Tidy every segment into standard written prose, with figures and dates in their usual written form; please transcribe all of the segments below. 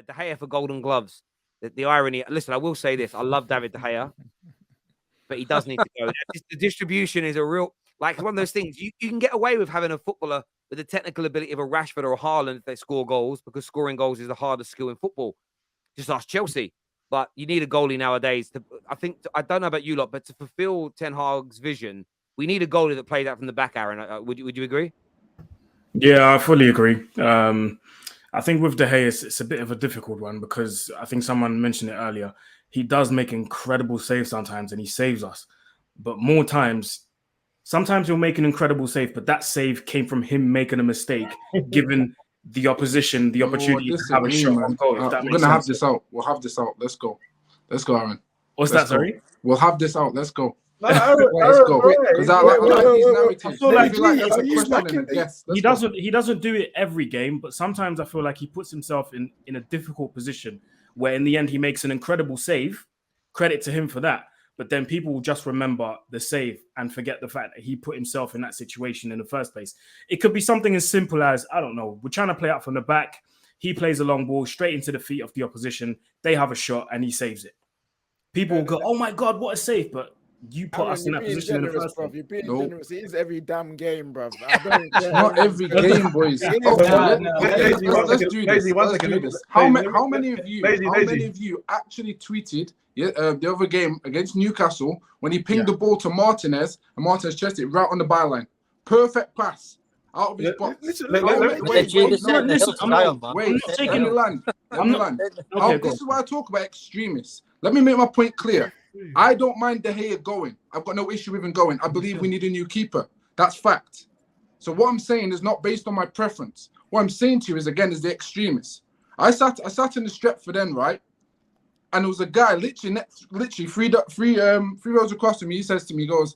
De Gea for Golden Gloves. The irony. Listen, I will say this: I love David De Gea, but he does need to go. The distribution is a real like one of those things. You can get away with having a footballer with the technical ability of a Rashford or a Haaland if they score goals, because scoring goals is the hardest skill in football. Just ask Chelsea. But you need a goalie nowadays. I don't know about you lot, but to fulfill Ten Hag's vision, we need a goalie that plays out from the back. Aaron, would you agree? Yeah, I fully agree. I think with De Gea, it's a bit of a difficult one because I think someone mentioned it earlier. He does make incredible saves sometimes, and he saves us. But more times, sometimes he'll make an incredible save, but that save came from him making a mistake, given the opposition the opportunity to have a shot on goal. If that we're makes gonna have sense. this out. We'll have this out. Let's go, Aaron. What's that? Sorry. We'll have this out. Let's go. Let's go. Because I like these narratives. He doesn't do it every game, but sometimes I feel like he puts himself in a difficult position where in the end he makes an incredible save. Credit to him for that. But then people will just remember the save and forget the fact that he put himself in that situation in the first place. It could be something as simple as, I don't know, we're trying to play out from the back. He plays a long ball straight into the feet of the opposition. They have a shot and he saves it. People will go, oh my God, what a save. But you put us in that position in the first place. You're being generous. It is every damn game, bro. It's not every game, boys. Let's do this. How many of you actually tweeted the other game against Newcastle when he pinged the ball to Martinez and Martinez chested it right on the byline? Perfect pass out of his box. This is why I talk about extremists. Let me make my point clear. I don't mind De Gea going. I've got no issue with him going. I believe we need a new keeper. That's fact. So what I'm saying is not based on my preference. What I'm saying to you is, again, is the extremists. I sat in the Stretford end, right? And there was a guy literally three rows across from me. He says to me, he goes,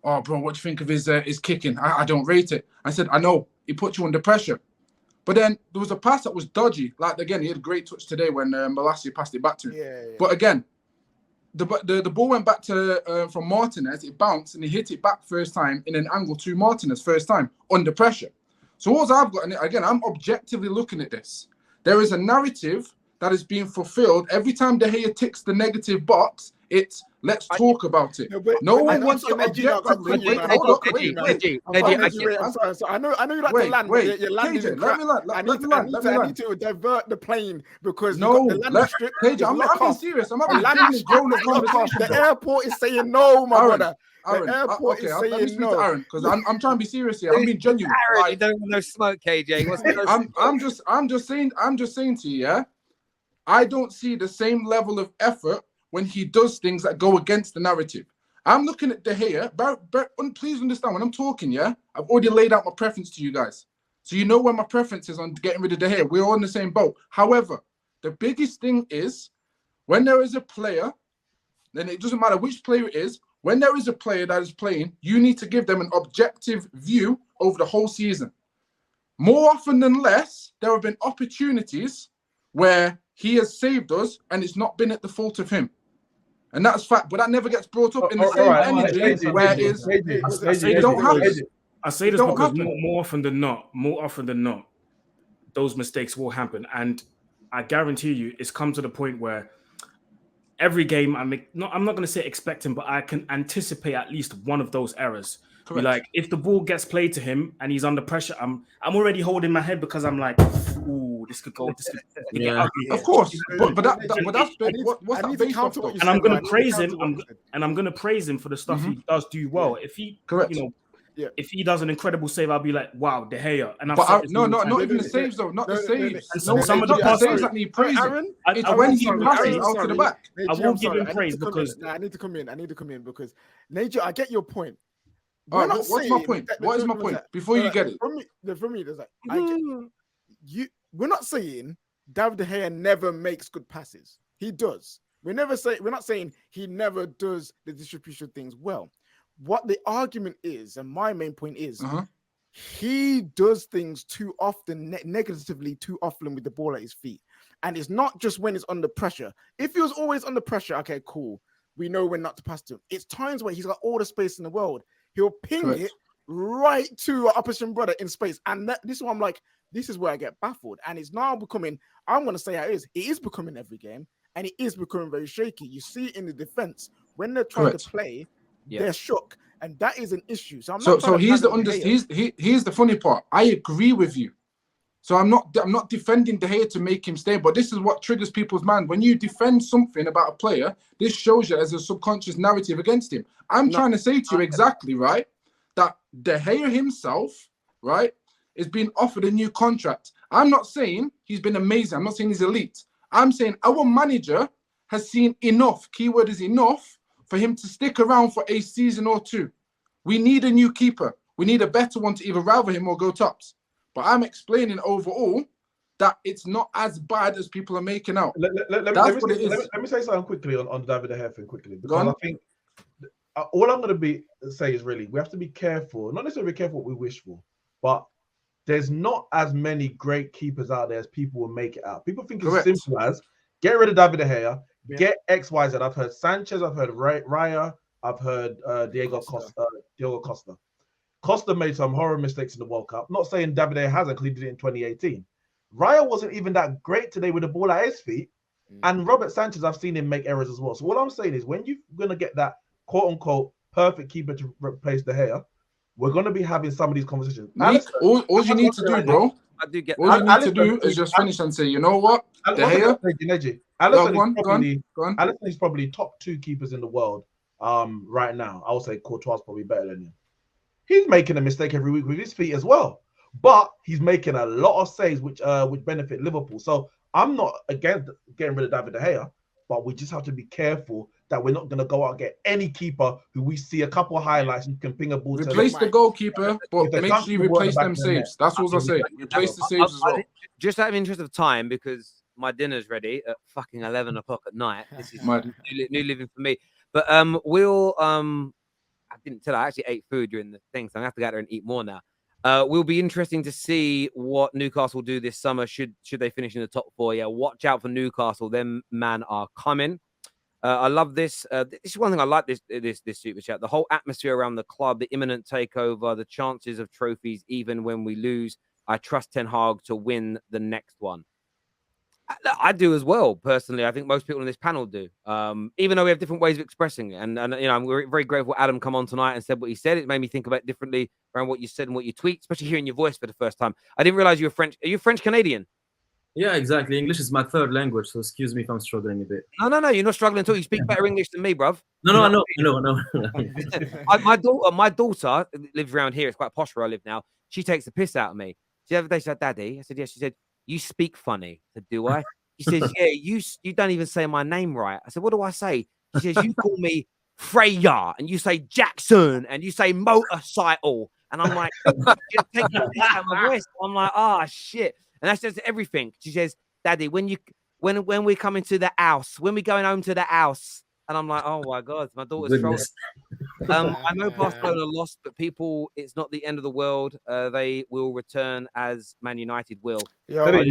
"Oh, bro, what do you think of his kicking? I don't rate it." I said, "I know. He put you under pressure." But then there was a pass that was dodgy. Like, again, he had a great touch today when Malacia passed it back to him. Yeah. But again, the ball went back to from Martinez. It bounced and he hit it back first time in an angle to Martinez first time under pressure. So what I've got, and again, I'm objectively looking at this. There is a narrative that is being fulfilled every time De Gea ticks the negative box. It's let's talk about it. No one wants to objectively. I know you like to land. You're landing. Let me land. I need to divert the plane because I'm not being serious. I'm not being grown-up conversation. The airport is saying no, my brother. Aaron, let me speak to Aaron because I'm trying to be serious here. I'm being genuine. Aaron, you don't want no smoke, KJ. I'm just saying to you, yeah. I don't see the same level of effort when he does things that go against the narrative. I'm looking at De Gea. Please understand, when I'm talking, yeah, I've already laid out my preference to you guys. So you know where my preference is on getting rid of De Gea. We're all in the same boat. However, the biggest thing is when there is a player, then it doesn't matter which player it is, when there is a player that is playing, you need to give them an objective view over the whole season. More often than less, there have been opportunities where he has saved us and it's not been at the fault of him. And that's fact, but that never gets brought up in the same energy where it is. I say this because more often than not, those mistakes will happen. And I guarantee you, it's come to the point where every game, I'm not going to say expecting, but I can anticipate at least one of those errors. Like if the ball gets played to him and he's under pressure, I'm already holding my head because I'm like, ooh, this could go. This could get ugly. Of course, but that's what's that based off? And I'm going to praise him. I'm going to praise him for the stuff he does do well. If he, if he does an incredible save, I'll be like, wow, De Gea. And not even the saves though, not the saves. Some of the passes that need praising. It's when he passes out to the back. I won't give him praise because I need to come in because Nature, I get your point. All right, what's my point? What is my point? Before you get it, for me, there's like we're not saying David De Gea never makes good passes. He does. We're not saying he never does the distribution things well. What the argument is, and my main point is, he does things too often, negatively too often with the ball at his feet. And it's not just when it's under pressure. If he was always under pressure, okay, cool. We know when not to pass to him. It's times where he's got all the space in the world. He'll ping it right to an opposition brother in space. And this is why I'm like, This is where I get baffled, and it's now becoming. I'm going to say how it is. It is becoming every game, and it is becoming very shaky. You see it in the defense when they're trying to play, they're shook, and that is an issue. So I'm not. So here's the funny part. I agree with you. So I'm not defending De Gea to make him stay, but this is what triggers people's mind. When you defend something about a player, this shows you as a subconscious narrative against him. I'm trying to say to you exactly, right, that De Gea himself, right, is being offered a new contract. I'm not saying he's been amazing. I'm not saying he's elite. I'm saying our manager has seen enough, keyword is enough, for him to stick around for a season or two. We need a new keeper. We need a better one to either rival him or go tops. But I'm explaining overall that it's not as bad as people are making out. Let me say something quickly on David De Gea thing quickly, because I think all I'm going to say is really we have to be careful, not necessarily be careful what we wish for, but there's not as many great keepers out there as people will make it out. People think it's simple as get rid of David De Gea, get X, Y, Z. I've heard Sanchez, I've heard Raya, I've heard Diego Costa. Costa made some horror mistakes in the World Cup. Not saying David De Gea hasn't, because he did it in 2018. Raya wasn't even that great today with the ball at his feet. And Robert Sanchez, I've seen him make errors as well. So what I'm saying is when you're going to get that quote-unquote perfect keeper to replace De Gea, we're going to be having some of these conversations. All you need to do, bro, all you need to do is just finish and say, you know what, De Gea, Alisson is probably top 2 keepers in the world right now. I would say Courtois is probably better than him. He's making a mistake every week with his feet as well, but he's making a lot of saves which benefit Liverpool. So I'm not against getting rid of David De Gea, but we just have to be careful that we're not going to go out and get any keeper who we see a couple of highlights and can ping a ball. Replace the goalkeeper, but make sure you replace them saves. That's what I say. Replace the saves as well. Just out of interest of time, because my dinner's ready at fucking 11 o'clock at night. This is new living for me. But I didn't tell I actually ate food during the thing, so I'm gonna have to go out there and eat more now. Will be interesting to see what Newcastle do this summer. Should they finish in the top 4? Yeah, watch out for Newcastle. Them man are coming. I love this. This is one thing I like this super chat. The whole atmosphere around the club, the imminent takeover, the chances of trophies, even when we lose. I trust Ten Hag to win the next one. I do as well, personally. I think most people on this panel do. Even though we have different ways of expressing it. And you know, I'm very grateful Adam come on tonight and said what he said. It made me think about it differently around what you said and what you tweet, especially hearing your voice for the first time. I didn't realize you were French. Are you French-Canadian? Yeah, exactly. English is my 3rd language, so excuse me if I'm struggling a bit. No. You're not struggling at all. You speak better English than me, bruv. No. My daughter lives around here. It's quite posh where I live now. She takes the piss out of me. The other day she said, "Daddy," I said, "Yes." She said, "You speak funny." I said, "Do I?" She says, "Yeah, you don't even say my name right." I said, "What do I say?" She says, "You call me Freya, and you say Jackson, and you say motorcycle." And I'm like, "Just take the piss out of my voice." I'm like, "Oh shit." And that's just everything. She says, "Daddy, when we come into the house, when we going home to the house," and I'm like, "Oh my God, my daughter's trolling." I know Barcelona lost, but people, it's not the end of the world. They will return as Man United will. Yeah, They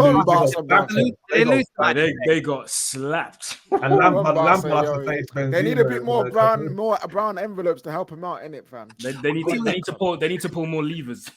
got slapped. And Lampard they need a bit more brown envelopes to help him out, innit, fam? They need to pull more levers.